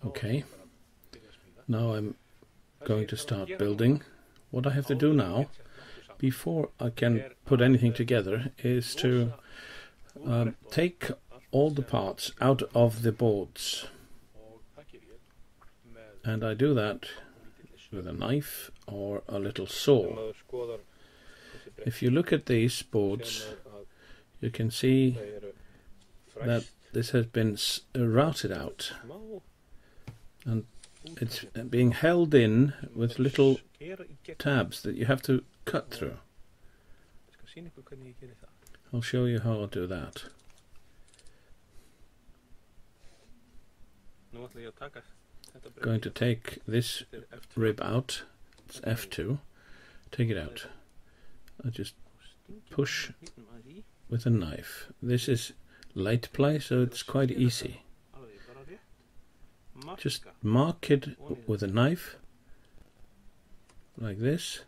Okay, now I'm going to start building. What I have to do now, before I can put anything together, is to take all the parts out of the boards. And I do that with a knife or a little saw. If you look at these boards, you can see that this has been routed out, and it's being held in with little tabs that you have to cut through. I'll show you how I'll do that. I'm going to take this rib out. It's F2. Take it out. I just push with a knife. This is light ply, so it's quite easy. Just mark it with a knife, like this,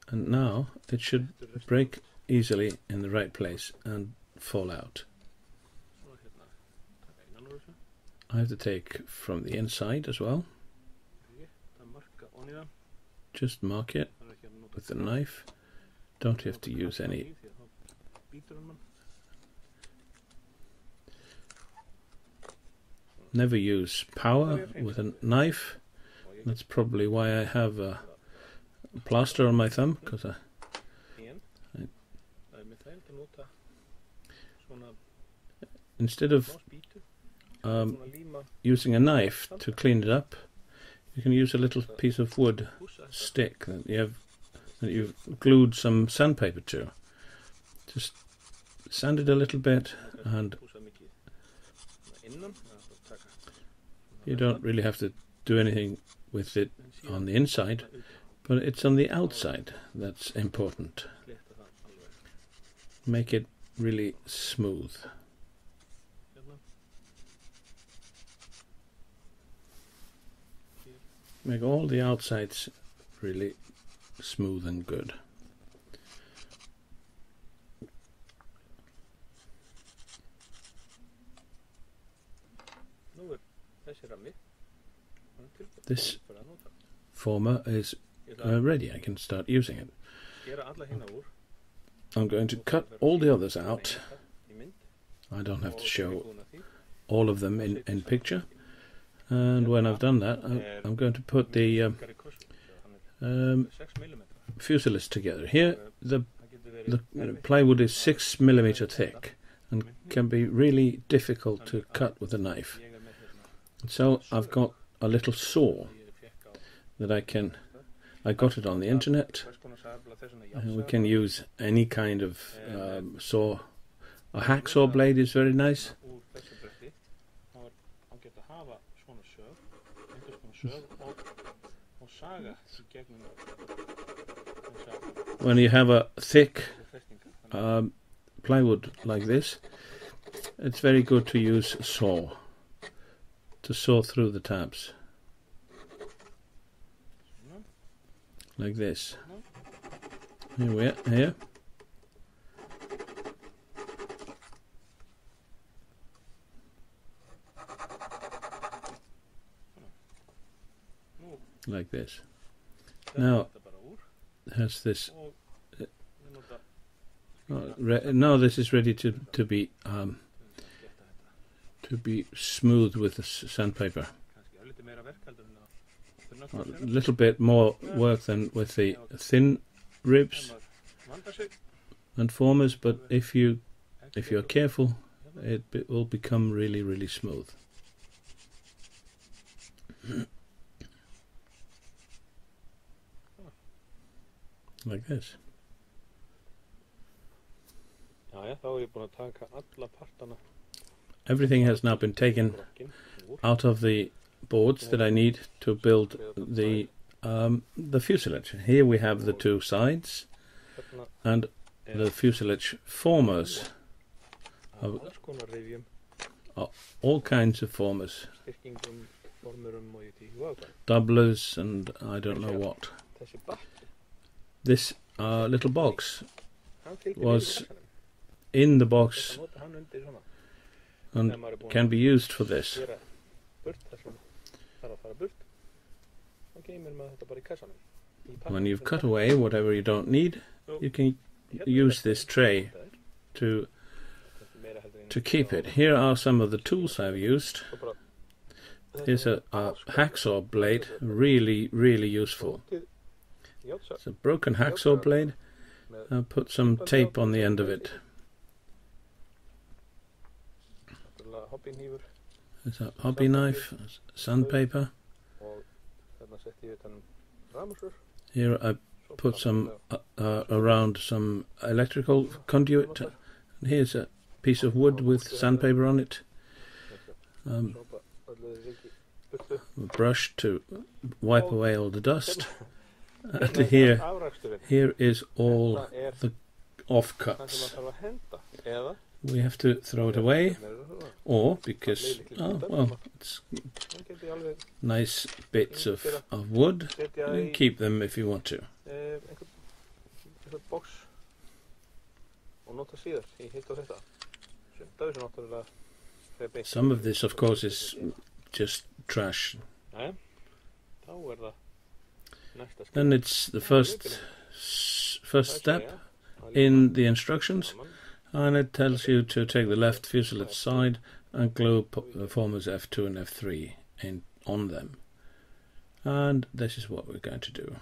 and now it should break easily in the right place and fall out. I have to take from the inside as well. Just mark it with the knife. Don't have to use any. Never use power with a knife. That's probably why I have a plaster on my thumb, because instead of using a knife to clean it up, you can use a little piece of wood stick that you've glued some sandpaper to. Just sand it a little bit, and you don't really have to do anything with it on the inside, but it's on the outside that's important. Make it really smooth. Make all the outsides really smooth and good. This former is ready. I can start using it. I'm going to cut all the others out. I don't have to show all of them in picture. And when I've done that, I'm going to put the fuselage together. Here, the plywood is 6 mm thick and can be really difficult to cut with a knife. So I've got a little saw that I got it on the internet, and we can use any kind of saw. A hacksaw blade is very nice. When you have a thick plywood like this, it's very good to use a saw to saw through the tabs, like this. Here we are. Here. Like this. Now it has this. Now this is ready to be smooth with the sandpaper. A little bit more work than with the thin ribs and formers, but if you're careful, it will become really, really smooth. Like this. Everything has now been taken out of the boards that I need to build the fuselage. Here we have the two sides and the fuselage formers. All kinds of formers. Doublers and I don't know what. This little box was in the box and can be used for this. When you've cut away whatever you don't need, you can use this tray to keep it. Here are some of the tools I've used. Here's a hacksaw blade, really useful. It's a broken hacksaw blade. I'll put some tape on the end of it. There's a hobby knife, sandpaper. Here I put some around some electrical conduit. And here's a piece of wood with sandpaper on it. A brush to wipe away all the dust. And here is all the offcuts. We have to throw it away, or because it's nice bits of wood. You can keep them if you want to. Some of this, of course, is just trash. Then it's the first step in the instructions, and it tells you to take the left fuselage side and glue formers F2 and F3 on them. And this is what we're going to do.